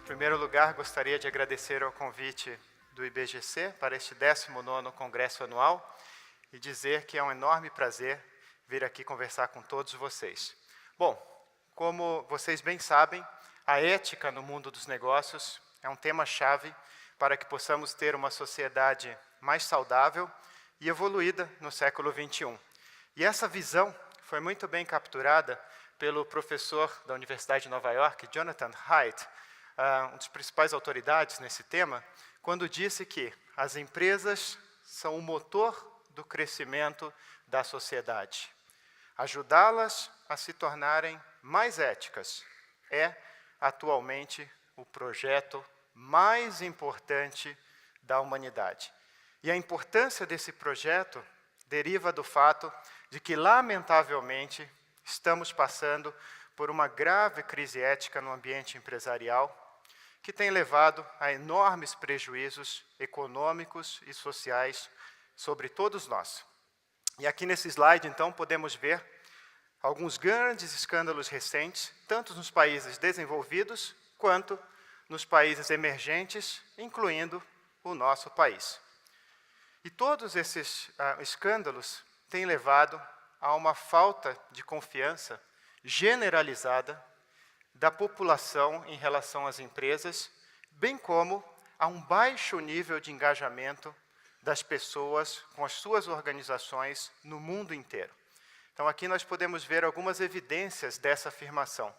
Em primeiro lugar, gostaria de agradecer ao convite do IBGC para este 19º Congresso Anual e dizer que é um enorme prazer vir aqui conversar com todos vocês. Bom, como vocês bem sabem, a ética no mundo dos negócios é um tema-chave para que possamos ter uma sociedade mais saudável e evoluída no século XXI. E essa visão foi muito bem capturada pelo professor da Universidade de Nova York, Jonathan Haidt, um dos principais autoridades nesse tema, quando disse que as empresas são o motor do crescimento da sociedade. Ajudá-las a se tornarem mais éticas é, atualmente, o projeto mais importante da humanidade. E a importância desse projeto deriva do fato de que, lamentavelmente, estamos passando por uma grave crise ética no ambiente empresarial, que tem levado a enormes prejuízos econômicos e sociais sobre todos nós. E aqui nesse slide, então, podemos ver alguns grandes escândalos recentes, tanto nos países desenvolvidos, quanto nos países emergentes, incluindo o nosso país. E todos esses escândalos têm levado a uma falta de confiança generalizada da população em relação às empresas, bem como a um baixo nível de engajamento das pessoas com as suas organizações no mundo inteiro. Então, aqui nós podemos ver algumas evidências dessa afirmação.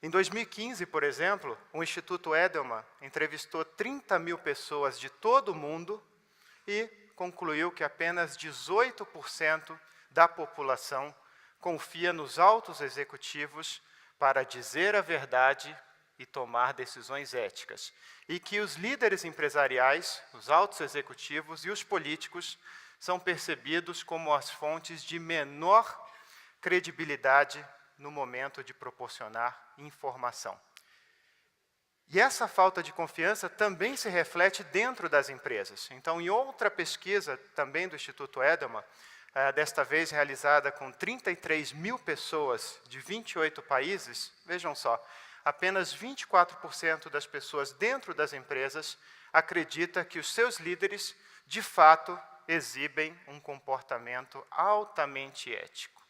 Em 2015, por exemplo, o Instituto Edelman entrevistou 30 mil pessoas de todo o mundo e concluiu que apenas 18% da população confia nos altos executivos para dizer a verdade e tomar decisões éticas. E que os líderes empresariais, os altos executivos e os políticos são percebidos como as fontes de menor credibilidade no momento de proporcionar informação. E essa falta de confiança também se reflete dentro das empresas. Então, em outra pesquisa, também do Instituto Edelman, desta vez realizada com 33 mil pessoas de 28 países, vejam só, apenas 24% das pessoas dentro das empresas acredita que os seus líderes, de fato, exibem um comportamento altamente ético.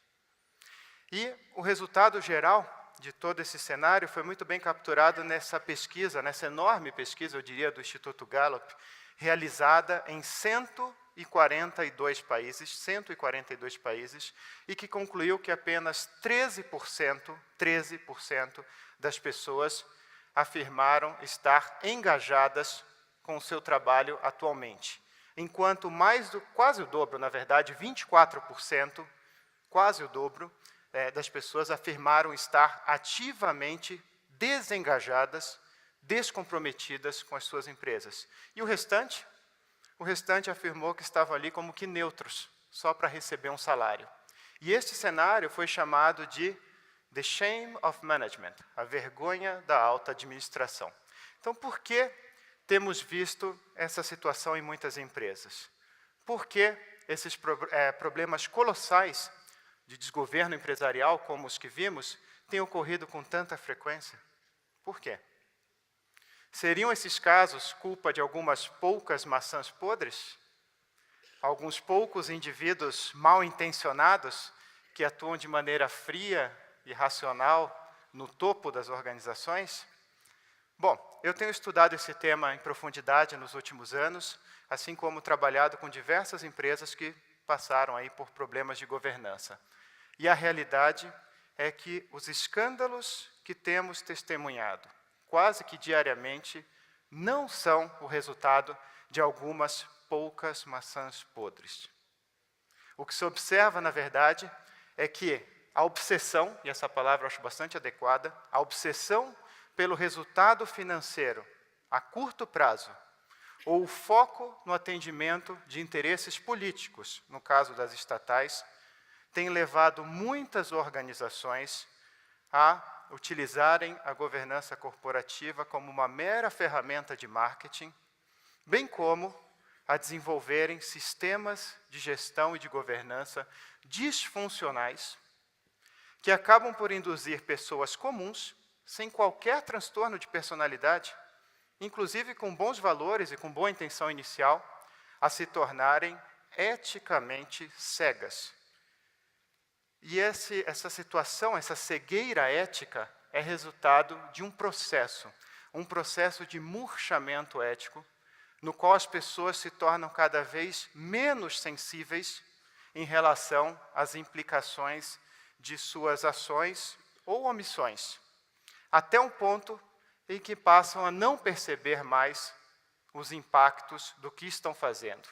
E o resultado geral de todo esse cenário foi muito bem capturado nessa pesquisa, nessa enorme pesquisa, eu diria, do Instituto Gallup, realizada em 142 países, e que concluiu que apenas 13% das pessoas afirmaram estar engajadas com o seu trabalho atualmente, enquanto quase o dobro, na verdade, 24%, quase o dobro, das pessoas afirmaram estar ativamente desengajadas, descomprometidas com as suas empresas. E o restante? O restante afirmou que estavam ali como que neutros, só para receber um salário. E este cenário foi chamado de The Shame of Management, a vergonha da alta administração. Então, por que temos visto essa situação em muitas empresas? Por que esses problemas colossais de desgoverno empresarial, como os que vimos, têm ocorrido com tanta frequência? Por quê? Seriam esses casos culpa de algumas poucas maçãs podres? Alguns poucos indivíduos mal intencionados que atuam de maneira fria e racional no topo das organizações? Bom, eu tenho estudado esse tema em profundidade nos últimos anos, assim como trabalhado com diversas empresas que passaram aí por problemas de governança. E a realidade é que os escândalos que temos testemunhado, quase que diariamente, não são o resultado de algumas poucas maçãs podres. O que se observa, na verdade, é que a obsessão, e essa palavra eu acho bastante adequada, a obsessão pelo resultado financeiro a curto prazo, ou o foco no atendimento de interesses políticos, no caso das estatais, tem levado muitas organizações a utilizarem a governança corporativa como uma mera ferramenta de marketing, bem como a desenvolverem sistemas de gestão e de governança disfuncionais, que acabam por induzir pessoas comuns sem qualquer transtorno de personalidade, inclusive com bons valores e com boa intenção inicial, a se tornarem eticamente cegas. E essa situação, essa cegueira ética, é resultado de um processo de murchamento ético, no qual as pessoas se tornam cada vez menos sensíveis em relação às implicações de suas ações ou omissões, até um ponto em que passam a não perceber mais os impactos do que estão fazendo.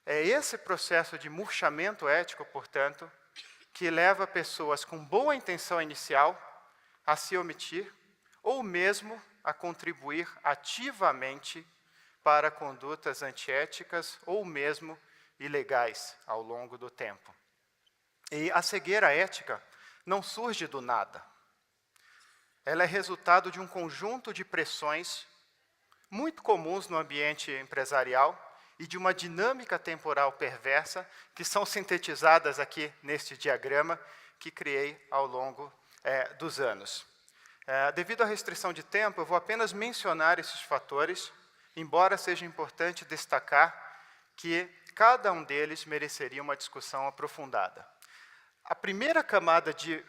É esse processo de murchamento ético, portanto, que leva pessoas com boa intenção inicial a se omitir ou mesmo a contribuir ativamente para condutas antiéticas ou mesmo ilegais ao longo do tempo. E a cegueira ética não surge do nada. Ela é resultado de um conjunto de pressões muito comuns no ambiente empresarial e de uma dinâmica temporal perversa que são sintetizadas aqui neste diagrama que criei ao longo dos anos. Devido à restrição de tempo, eu vou apenas mencionar esses fatores, embora seja importante destacar que cada um deles mereceria uma discussão aprofundada. A primeira camada de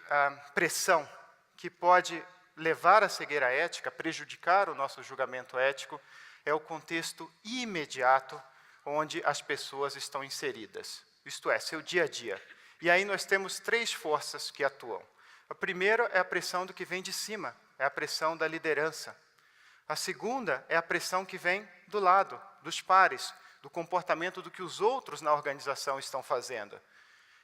pressão que pode levar à cegueira ética, prejudicar o nosso julgamento ético, é o contexto imediato onde as pessoas estão inseridas, isto é, seu dia a dia. E aí nós temos três forças que atuam. A primeira é a pressão do que vem de cima, é a pressão da liderança. A segunda é a pressão que vem do lado, dos pares, do comportamento do que os outros na organização estão fazendo.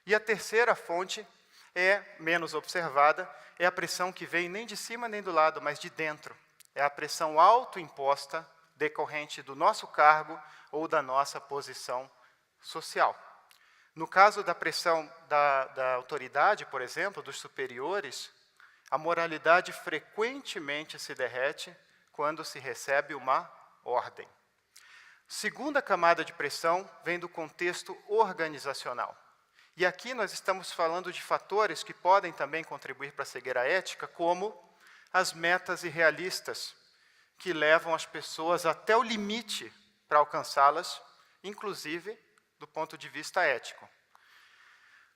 E a terceira fonte é menos observada, é a pressão que vem nem de cima nem do lado, mas de dentro. É a pressão autoimposta decorrente do nosso cargo ou da nossa posição social. No caso da pressão da autoridade, por exemplo, dos superiores, a moralidade frequentemente se derrete quando se recebe uma ordem. Segunda camada de pressão vem do contexto organizacional. E aqui nós estamos falando de fatores que podem também contribuir para a cegueira ética, como as metas irrealistas, que levam as pessoas até o limite para alcançá-las, inclusive do ponto de vista ético.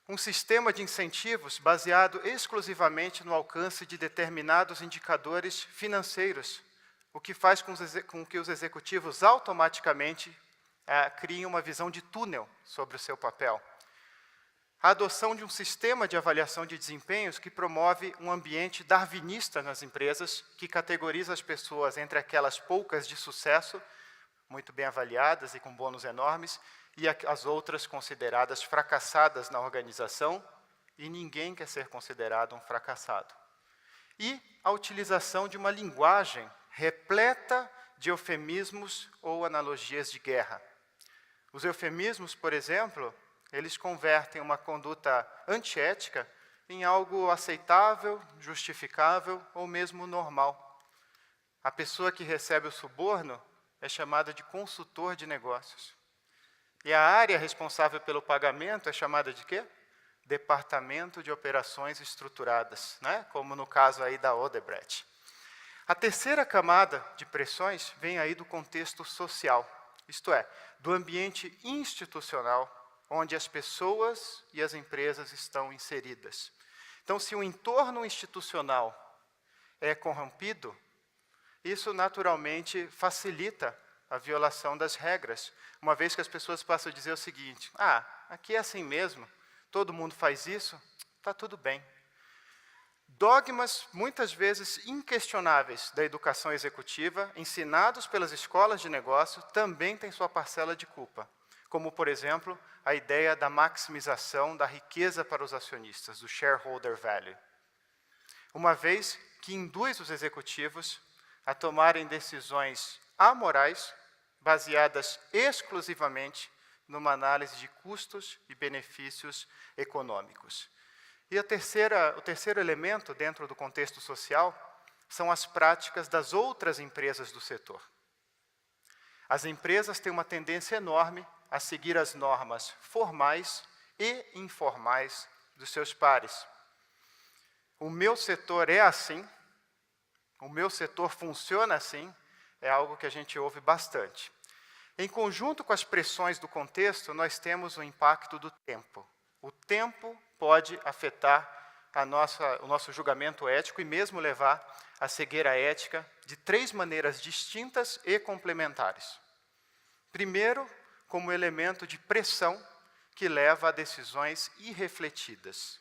Um sistema de incentivos baseado exclusivamente no alcance de determinados indicadores financeiros, o que faz com que os executivos automaticamente criem uma visão de túnel sobre o seu papel. A adoção de um sistema de avaliação de desempenhos que promove um ambiente darwinista nas empresas, que categoriza as pessoas entre aquelas poucas de sucesso, muito bem avaliadas e com bônus enormes, e as outras consideradas fracassadas na organização, e ninguém quer ser considerado um fracassado. E a utilização de uma linguagem repleta de eufemismos ou analogias de guerra. Os eufemismos, por exemplo, eles convertem uma conduta antiética em algo aceitável, justificável ou mesmo normal. A pessoa que recebe o suborno é chamada de consultor de negócios. E a área responsável pelo pagamento é chamada de quê? Departamento de Operações Estruturadas, né? Como no caso aí da Odebrecht. A terceira camada de pressões vem aí do contexto social, isto é, do ambiente institucional, onde as pessoas e as empresas estão inseridas. Então, se o entorno institucional é corrompido, isso naturalmente facilita a violação das regras, uma vez que as pessoas passam a dizer o seguinte: aqui é assim mesmo, todo mundo faz isso, está tudo bem. Dogmas, muitas vezes inquestionáveis, da educação executiva, ensinados pelas escolas de negócio, também têm sua parcela de culpa, como, por exemplo, a ideia da maximização da riqueza para os acionistas, do shareholder value, uma vez que induz os executivos a tomarem decisões amorais, baseadas exclusivamente numa análise de custos e benefícios econômicos. E o terceiro elemento dentro do contexto social são as práticas das outras empresas do setor. As empresas têm uma tendência enorme a seguir as normas formais e informais dos seus pares. O meu setor é assim, o meu setor funciona assim, é algo que a gente ouve bastante. Em conjunto com as pressões do contexto, nós temos o impacto do tempo. O tempo pode afetar o nosso julgamento ético e mesmo levar à cegueira ética de 3 maneiras distintas e complementares. Primeiro, como elemento de pressão que leva a decisões irrefletidas.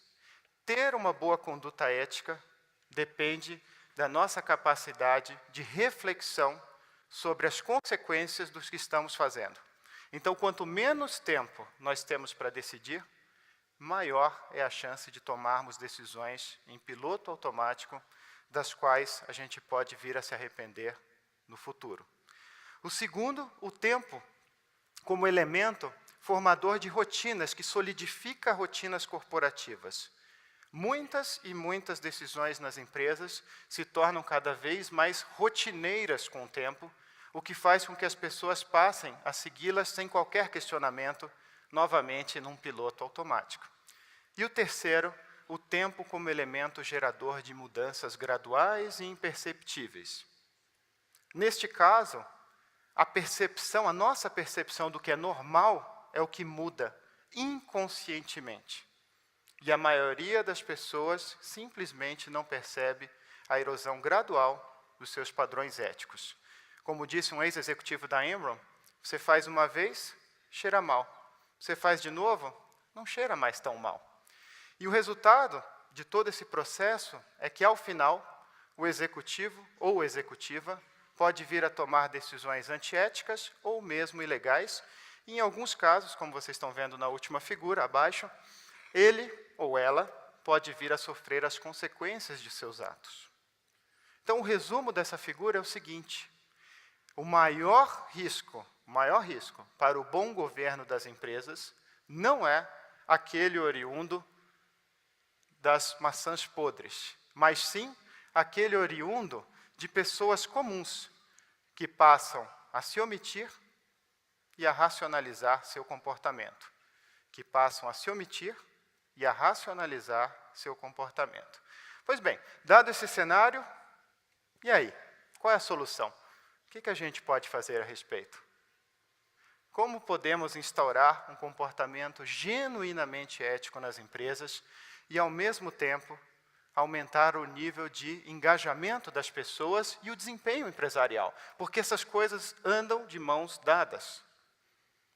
Ter uma boa conduta ética depende da nossa capacidade de reflexão sobre as consequências dos que estamos fazendo. Então, quanto menos tempo nós temos para decidir, maior é a chance de tomarmos decisões em piloto automático, das quais a gente pode vir a se arrepender no futuro. O segundo, o tempo, como elemento formador de rotinas, que solidifica rotinas corporativas. Muitas e muitas decisões nas empresas se tornam cada vez mais rotineiras com o tempo, o que faz com que as pessoas passem a segui-las sem qualquer questionamento, novamente num piloto automático. E o terceiro, o tempo como elemento gerador de mudanças graduais e imperceptíveis. Neste caso, a nossa percepção do que é normal é o que muda inconscientemente. E a maioria das pessoas simplesmente não percebe a erosão gradual dos seus padrões éticos. Como disse um ex-executivo da Enron, você faz uma vez, cheira mal. Você faz de novo, não cheira mais tão mal. E o resultado de todo esse processo é que, ao final, o executivo ou executiva pode vir a tomar decisões antiéticas ou mesmo ilegais, e em alguns casos, como vocês estão vendo na última figura, abaixo, ele ou ela pode vir a sofrer as consequências de seus atos. Então, o resumo dessa figura é o seguinte: o maior risco para o bom governo das empresas não é aquele oriundo das maçãs podres, mas sim aquele oriundo de pessoas comuns que passam a se omitir e a racionalizar seu comportamento. Pois bem, dado esse cenário, e aí? Qual é a solução? O que a gente pode fazer a respeito? Como podemos instaurar um comportamento genuinamente ético nas empresas e, ao mesmo tempo, aumentar o nível de engajamento das pessoas e o desempenho empresarial? Porque essas coisas andam de mãos dadas.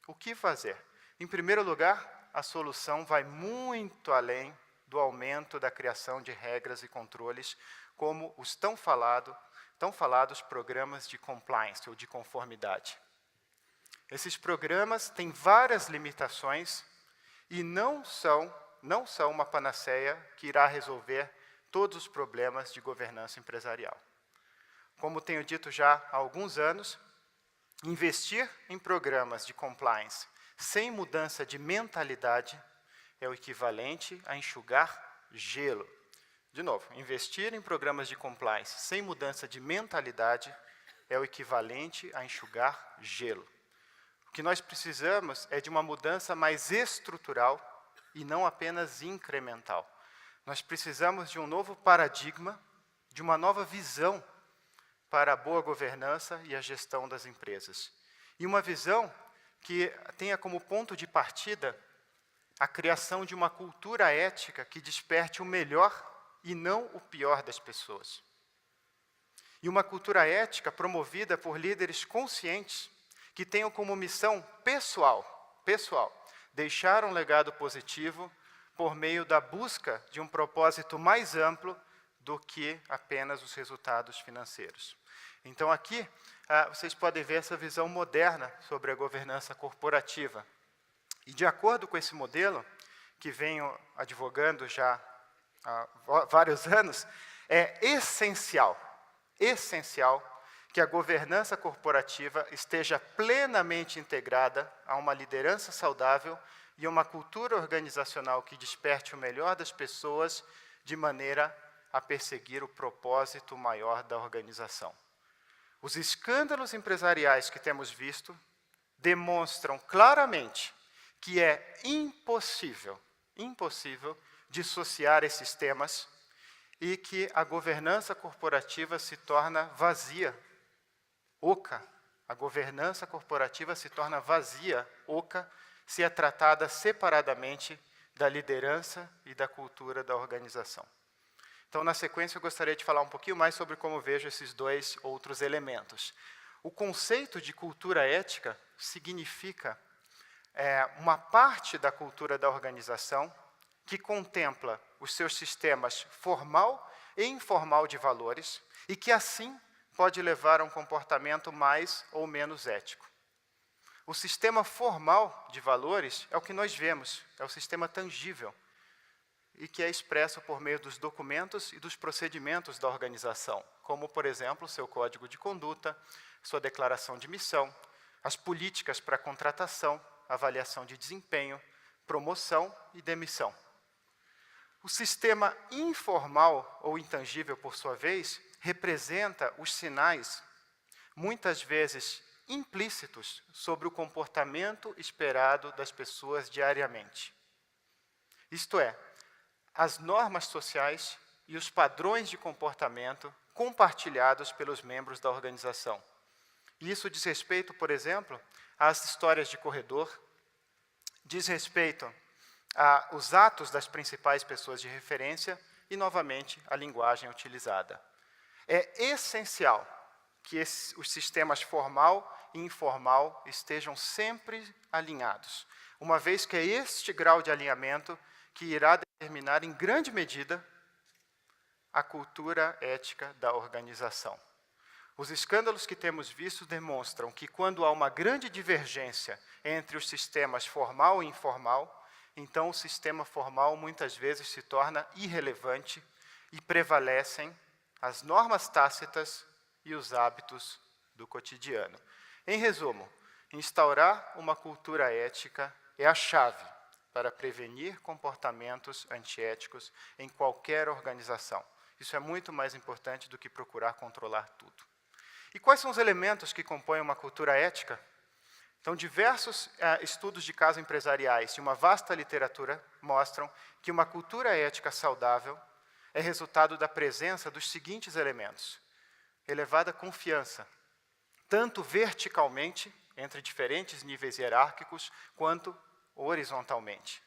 O que fazer? Em primeiro lugar, a solução vai muito além do aumento da criação de regras e controles, como os tão falados programas de compliance, ou de conformidade. Esses programas têm várias limitações e não são uma panaceia que irá resolver todos os problemas de governança empresarial. Como tenho dito já há alguns anos, investir em programas de compliance sem mudança de mentalidade é o equivalente a enxugar gelo. De novo, investir em programas de compliance sem mudança de mentalidade é o equivalente a enxugar gelo. O que nós precisamos é de uma mudança mais estrutural e não apenas incremental. Nós precisamos de um novo paradigma, de uma nova visão para a boa governança e a gestão das empresas. E uma visão que tenha como ponto de partida a criação de uma cultura ética que desperte o melhor e não o pior das pessoas. E uma cultura ética promovida por líderes conscientes que tenham como missão pessoal, deixar um legado positivo por meio da busca de um propósito mais amplo do que apenas os resultados financeiros. Então, aqui, vocês podem ver essa visão moderna sobre a governança corporativa. E, de acordo com esse modelo, que venho advogando já há vários anos, é essencial que a governança corporativa esteja plenamente integrada a uma liderança saudável e a uma cultura organizacional que desperte o melhor das pessoas de maneira a perseguir o propósito maior da organização. Os escândalos empresariais que temos visto demonstram claramente que é impossível dissociar esses temas e que a governança corporativa se torna vazia, oca. A governança corporativa se torna vazia, oca, se é tratada separadamente da liderança e da cultura da organização. Então, na sequência, eu gostaria de falar um pouquinho mais sobre como vejo esses dois outros elementos. O conceito de cultura ética significa uma parte da cultura da organização que contempla os seus sistemas formal e informal de valores e que, assim, pode levar a um comportamento mais ou menos ético. O sistema formal de valores é o que nós vemos, é o sistema tangível, e que é expresso por meio dos documentos e dos procedimentos da organização, como, por exemplo, seu código de conduta, sua declaração de missão, as políticas para contratação, avaliação de desempenho, promoção e demissão. O sistema informal ou intangível, por sua vez, representa os sinais, muitas vezes implícitos, sobre o comportamento esperado das pessoas diariamente. Isto é, as normas sociais e os padrões de comportamento compartilhados pelos membros da organização. Isso diz respeito, por exemplo, às histórias de corredor, diz respeito aos atos das principais pessoas de referência e, novamente, a linguagem utilizada. É essencial que os sistemas formal e informal estejam sempre alinhados, uma vez que é este grau de alinhamento que irá determinar, em grande medida, a cultura ética da organização. Os escândalos que temos visto demonstram que, quando há uma grande divergência entre os sistemas formal e informal, então o sistema formal muitas vezes se torna irrelevante e prevalecem as normas tácitas e os hábitos do cotidiano. Em resumo, instaurar uma cultura ética é a chave para prevenir comportamentos antiéticos em qualquer organização. Isso é muito mais importante do que procurar controlar tudo. E quais são os elementos que compõem uma cultura ética? Então, diversos estudos de casos empresariais e uma vasta literatura mostram que uma cultura ética saudável é resultado da presença dos seguintes elementos: elevada confiança, tanto verticalmente, entre diferentes níveis hierárquicos, quanto horizontalmente.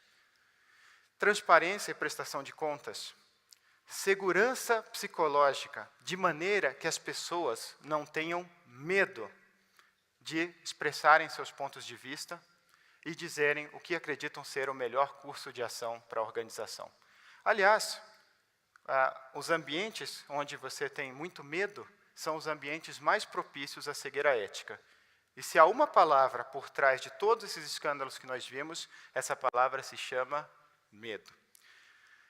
Transparência e prestação de contas. Segurança psicológica, de maneira que as pessoas não tenham medo de expressarem seus pontos de vista e dizerem o que acreditam ser o melhor curso de ação para a organização. Aliás, os ambientes onde você tem muito medo são os ambientes mais propícios à cegueira ética. E se há uma palavra por trás de todos esses escândalos que nós vimos, essa palavra se chama medo.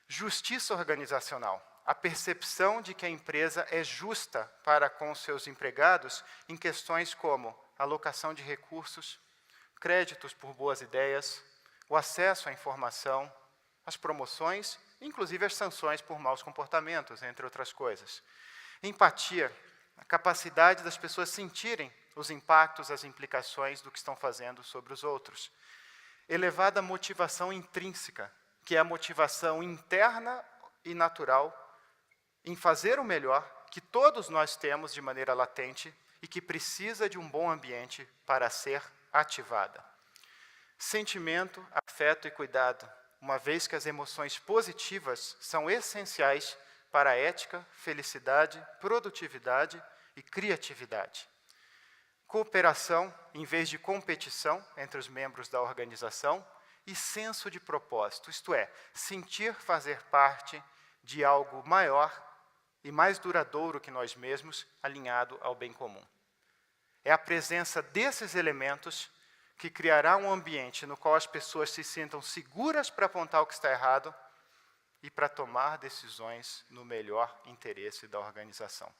Justiça organizacional. A percepção de que a empresa é justa para com seus empregados em questões como alocação de recursos, créditos por boas ideias, o acesso à informação, as promoções, inclusive as sanções por maus comportamentos, entre outras coisas. Empatia, a capacidade das pessoas sentirem os impactos, as implicações do que estão fazendo sobre os outros. Elevada motivação intrínseca, que é a motivação interna e natural em fazer o melhor, que todos nós temos de maneira latente e que precisa de um bom ambiente para ser ativada. Sentimento, afeto e cuidado, uma vez que as emoções positivas são essenciais para a ética, felicidade, produtividade e criatividade. Cooperação, em vez de competição entre os membros da organização, e senso de propósito, isto é, sentir fazer parte de algo maior e mais duradouro que nós mesmos, alinhado ao bem comum. É a presença desses elementos que criará um ambiente no qual as pessoas se sintam seguras para apontar o que está errado e para tomar decisões no melhor interesse da organização.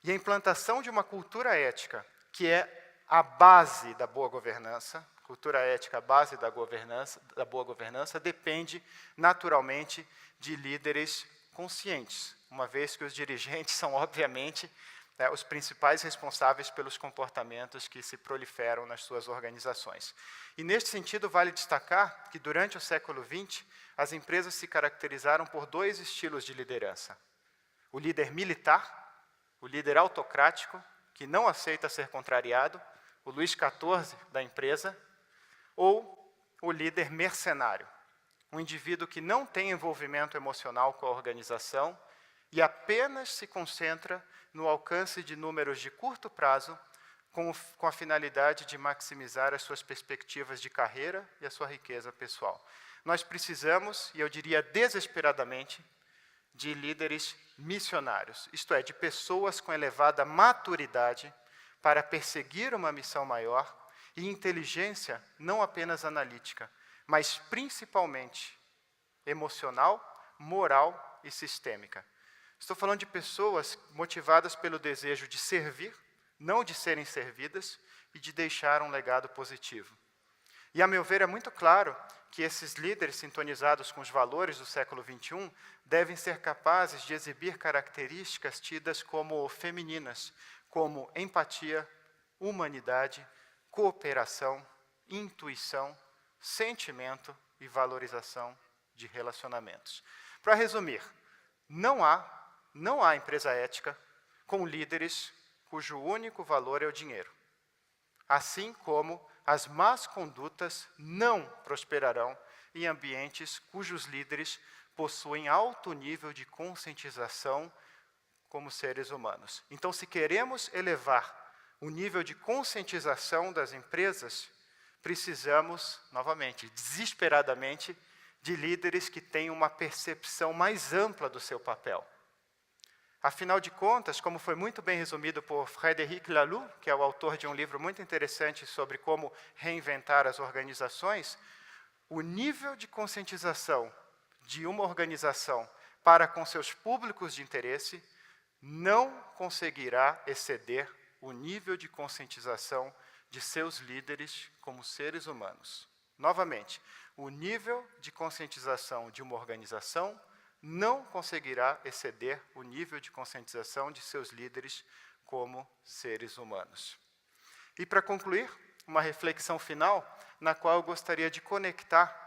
E a implantação de uma cultura ética, que é a base da boa governança, cultura ética, a base da boa governança, depende naturalmente de líderes conscientes, uma vez que os dirigentes são, obviamente, os principais responsáveis pelos comportamentos que se proliferam nas suas organizações. E, neste sentido, vale destacar que, durante o século XX, as empresas se caracterizaram por 2 estilos de liderança. O líder militar, o líder autocrático, que não aceita ser contrariado, o Luís XIV da empresa, ou o líder mercenário, um indivíduo que não tem envolvimento emocional com a organização e apenas se concentra no alcance de números de curto prazo com a finalidade de maximizar as suas perspectivas de carreira e a sua riqueza pessoal. Nós precisamos, e eu diria desesperadamente, de líderes missionários, isto é, de pessoas com elevada maturidade para perseguir uma missão maior e inteligência não apenas analítica, mas principalmente emocional, moral e sistêmica. Estou falando de pessoas motivadas pelo desejo de servir, não de serem servidas, e de deixar um legado positivo. E, a meu ver, é muito claro que esses líderes sintonizados com os valores do século XXI devem ser capazes de exibir características tidas como femininas, como empatia, humanidade, cooperação, intuição, sentimento e valorização de relacionamentos. Para resumir, não há empresa ética com líderes cujo único valor é o dinheiro. Assim como as más condutas não prosperarão em ambientes cujos líderes possuem alto nível de conscientização como seres humanos. Então, se queremos elevar o nível de conscientização das empresas, precisamos, novamente, desesperadamente, de líderes que tenham uma percepção mais ampla do seu papel. Afinal de contas, como foi muito bem resumido por Frédéric Laloux, que é o autor de um livro muito interessante sobre como reinventar as organizações, o nível de conscientização de uma organização para com seus públicos de interesse não conseguirá exceder o nível de conscientização de seus líderes como seres humanos. Novamente, o nível de conscientização de uma organização não conseguirá exceder o nível de conscientização de seus líderes como seres humanos. E, para concluir, uma reflexão final, na qual eu gostaria de conectar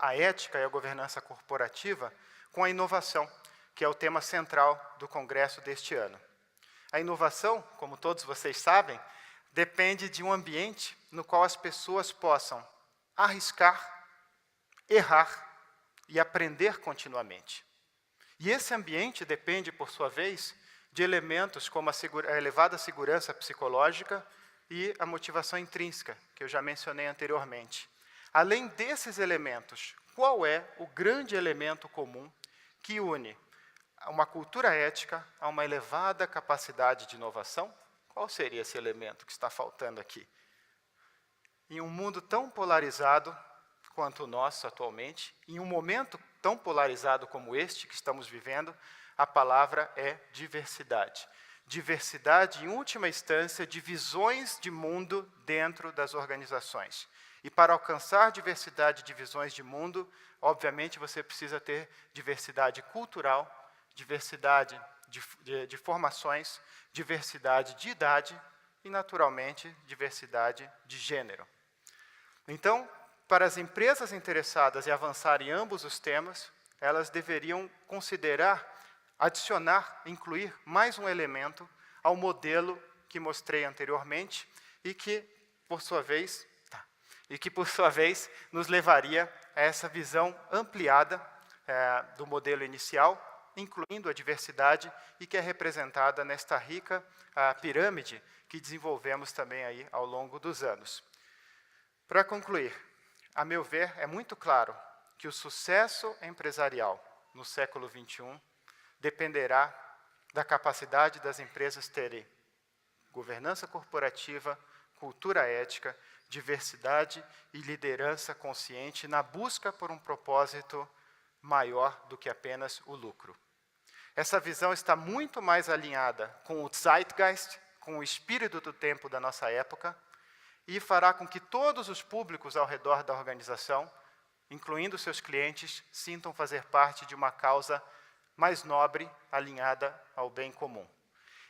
a ética e a governança corporativa com a inovação, que é o tema central do Congresso deste ano. A inovação, como todos vocês sabem, depende de um ambiente no qual as pessoas possam arriscar, errar e aprender continuamente. E esse ambiente depende, por sua vez, de elementos como a elevada segurança psicológica e a motivação intrínseca, que eu já mencionei anteriormente. Além desses elementos, qual é o grande elemento comum que une uma cultura ética a uma elevada capacidade de inovação? Qual seria esse elemento que está faltando aqui? Em um mundo tão polarizado quanto o nosso atualmente, em um momento tão polarizado como este que estamos vivendo, a palavra é diversidade. Diversidade, em última instância, de visões de mundo dentro das organizações. E para alcançar diversidade de visões de mundo, obviamente você precisa ter diversidade cultural, diversidade de formações, diversidade de idade e, naturalmente, diversidade de gênero. Então, para as empresas interessadas em avançar em ambos os temas, elas deveriam considerar, adicionar, incluir mais um elemento ao modelo que mostrei anteriormente e que, por sua vez, nos levaria a essa visão ampliada do modelo inicial, incluindo a diversidade e que é representada nesta rica pirâmide que desenvolvemos também aí ao longo dos anos. Para concluir, a meu ver, é muito claro que o sucesso empresarial no século XXI dependerá da capacidade das empresas terem governança corporativa, cultura ética, diversidade e liderança consciente na busca por um propósito maior do que apenas o lucro. Essa visão está muito mais alinhada com o Zeitgeist, com o espírito do tempo da nossa época, e fará com que todos os públicos ao redor da organização, incluindo seus clientes, sintam fazer parte de uma causa mais nobre, alinhada ao bem comum.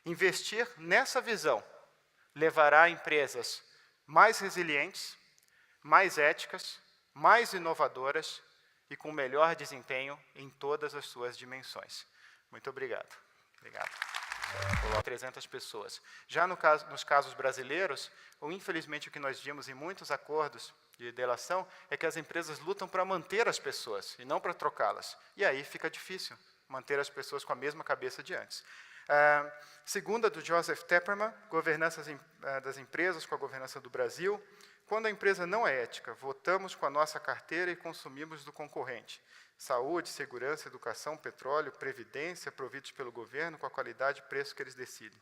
Investir nessa visão levará empresas mais resilientes, mais éticas, mais inovadoras e com melhor desempenho em todas as suas dimensões. Muito obrigado. Obrigado. 300 pessoas. Já nos casos brasileiros, infelizmente o que nós vimos em muitos acordos de delação é que as empresas lutam para manter as pessoas e não para trocá-las. E aí fica difícil manter as pessoas com a mesma cabeça de antes. Segunda, do Joseph Tepperman, governança das empresas com a governança do Brasil. Quando a empresa não é ética, votamos com a nossa carteira e consumimos do concorrente. Saúde, segurança, educação, petróleo, previdência, providos pelo governo, com a qualidade e preço que eles decidem.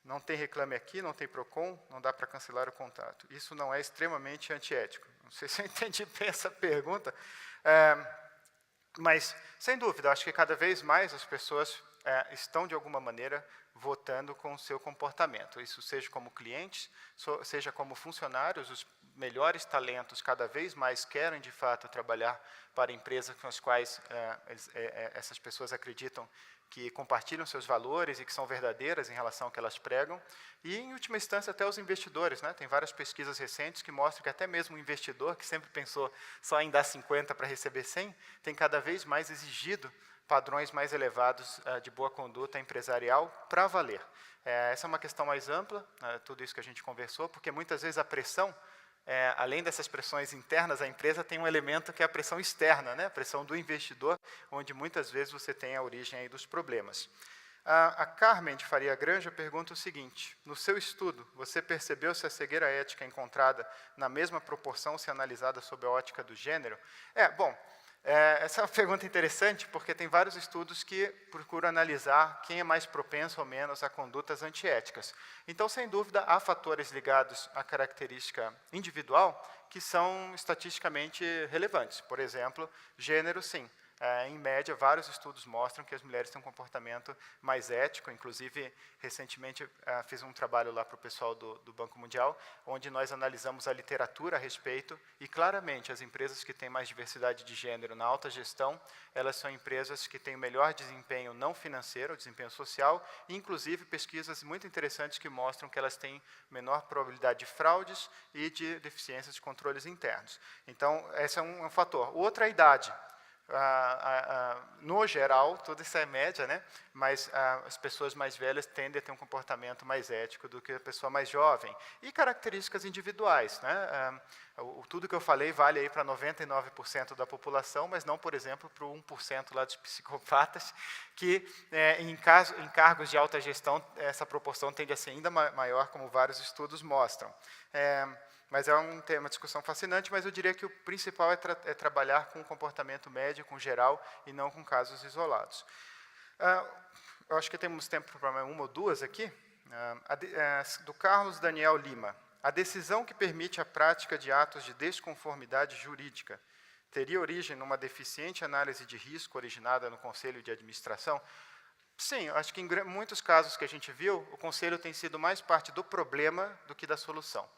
Não tem reclame aqui, não tem PROCON, não dá para cancelar o contrato. Isso não é extremamente antiético. Não sei se eu entendi bem essa pergunta, mas, sem dúvida, acho que cada vez mais as pessoas estão, de alguma maneira, votando com o seu comportamento. Isso seja como clientes, seja como funcionários, os melhores talentos cada vez mais querem, de fato, trabalhar para empresas com as quais essas pessoas acreditam que compartilham seus valores e que são verdadeiras em relação ao que elas pregam. E, em última instância, até os investidores. Tem várias pesquisas recentes que mostram que até mesmo o investidor, que sempre pensou só em dar 50 para receber 100, tem cada vez mais exigido padrões mais elevados de boa conduta empresarial para valer. Essa é uma questão mais ampla, tudo isso que a gente conversou, porque muitas vezes a pressão, além dessas pressões internas à empresa, tem um elemento que é a pressão externa, a pressão do investidor, onde muitas vezes você tem a origem aí dos problemas. A Carmen de Faria Granja pergunta o seguinte: no seu estudo, você percebeu se a cegueira ética é encontrada na mesma proporção se analisada sob a ótica do gênero? Essa é uma pergunta interessante, porque tem vários estudos que procuram analisar quem é mais propenso ou menos a condutas antiéticas. Então, sem dúvida, há fatores ligados à característica individual que são estatisticamente relevantes. Por exemplo, gênero, sim. Em média, vários estudos mostram que as mulheres têm um comportamento mais ético. Inclusive, recentemente, fiz um trabalho lá para o pessoal do Banco Mundial, onde nós analisamos a literatura a respeito, e claramente as empresas que têm mais diversidade de gênero na alta gestão, elas são empresas que têm melhor desempenho não financeiro, desempenho social, e inclusive pesquisas muito interessantes que mostram que elas têm menor probabilidade de fraudes e de deficiências de controles internos. Então, esse é um fator. Outra é a idade. No geral, tudo isso é média, mas as pessoas mais velhas tendem a ter um comportamento mais ético do que a pessoa mais jovem. E características individuais. Tudo que eu falei vale aí para 99% da população, mas não, por exemplo, para o 1% lá dos psicopatas, que em cargos de alta gestão, essa proporção tende a ser ainda maior, como vários estudos mostram. Mas é um tema, uma discussão fascinante, mas eu diria que o principal é trabalhar com o comportamento médio, com geral, e não com casos isolados. Eu acho que temos tempo para uma ou duas aqui. Do Carlos Daniel Lima. A decisão que permite a prática de atos de desconformidade jurídica teria origem numa deficiente análise de risco originada no Conselho de Administração? Sim, acho que em muitos casos que a gente viu, o Conselho tem sido mais parte do problema do que da solução.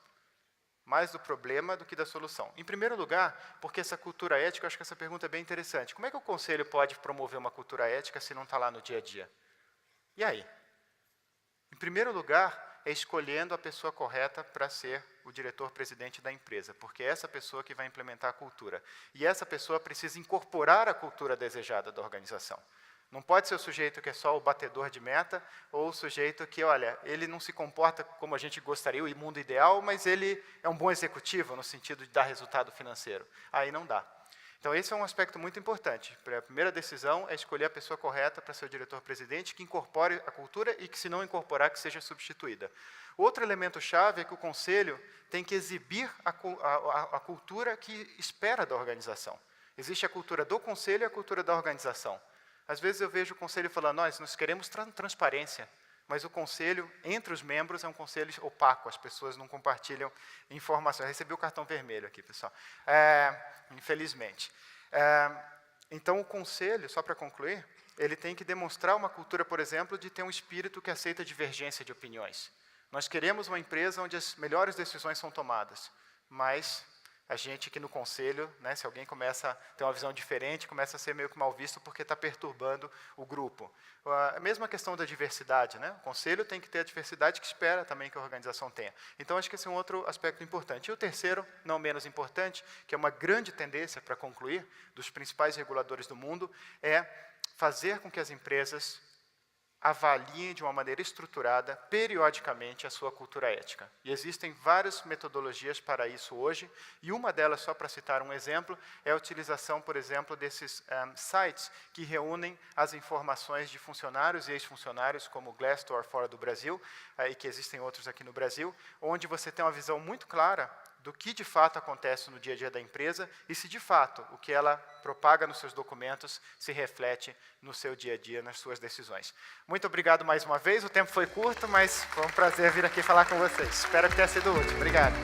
Mais do problema do que da solução. Em primeiro lugar, porque essa cultura ética, eu acho que essa pergunta é bem interessante. Como é que o Conselho pode promover uma cultura ética se não está lá no dia a dia? E aí? Em primeiro lugar, é escolhendo a pessoa correta para ser o diretor-presidente da empresa, porque é essa pessoa que vai implementar a cultura. E essa pessoa precisa incorporar a cultura desejada da organização. Não pode ser o sujeito que é só o batedor de meta, ou o sujeito que, olha, ele não se comporta como a gente gostaria, o mundo ideal, mas ele é um bom executivo, no sentido de dar resultado financeiro. Aí não dá. Então, esse é um aspecto muito importante. A primeira decisão é escolher a pessoa correta para ser o diretor-presidente, que incorpore a cultura e que, se não incorporar, que seja substituída. Outro elemento-chave é que o Conselho tem que exibir a cultura que espera da organização. Existe a cultura do Conselho e a cultura da organização. Às vezes eu vejo o Conselho falando, nós queremos transparência, mas o Conselho, entre os membros, é um conselho opaco, as pessoas não compartilham informações. Eu recebi o cartão vermelho aqui, pessoal, infelizmente. Então, o Conselho, só para concluir, ele tem que demonstrar uma cultura, por exemplo, de ter um espírito que aceita divergência de opiniões. Nós queremos uma empresa onde as melhores decisões são tomadas, mas a gente aqui no conselho, né, se alguém começa a ter uma visão diferente, começa a ser meio que mal visto porque está perturbando o grupo. A mesma questão da diversidade, né? O conselho tem que ter a diversidade que espera também que a organização tenha. Então, acho que esse é um outro aspecto importante. E o terceiro, não menos importante, que é uma grande tendência, para concluir, dos principais reguladores do mundo, é fazer com que as empresas avaliem de uma maneira estruturada, periodicamente, a sua cultura ética. E existem várias metodologias para isso hoje, e uma delas, só para citar um exemplo, é a utilização, por exemplo, desses sites que reúnem as informações de funcionários e ex-funcionários, como o Glassdoor fora do Brasil, e que existem outros aqui no Brasil, onde você tem uma visão muito clara do que de fato acontece no dia a dia da empresa e se de fato o que ela propaga nos seus documentos se reflete no seu dia a dia, nas suas decisões. Muito obrigado mais uma vez, o tempo foi curto, mas foi um prazer vir aqui falar com vocês. Espero que tenha sido útil. Obrigado.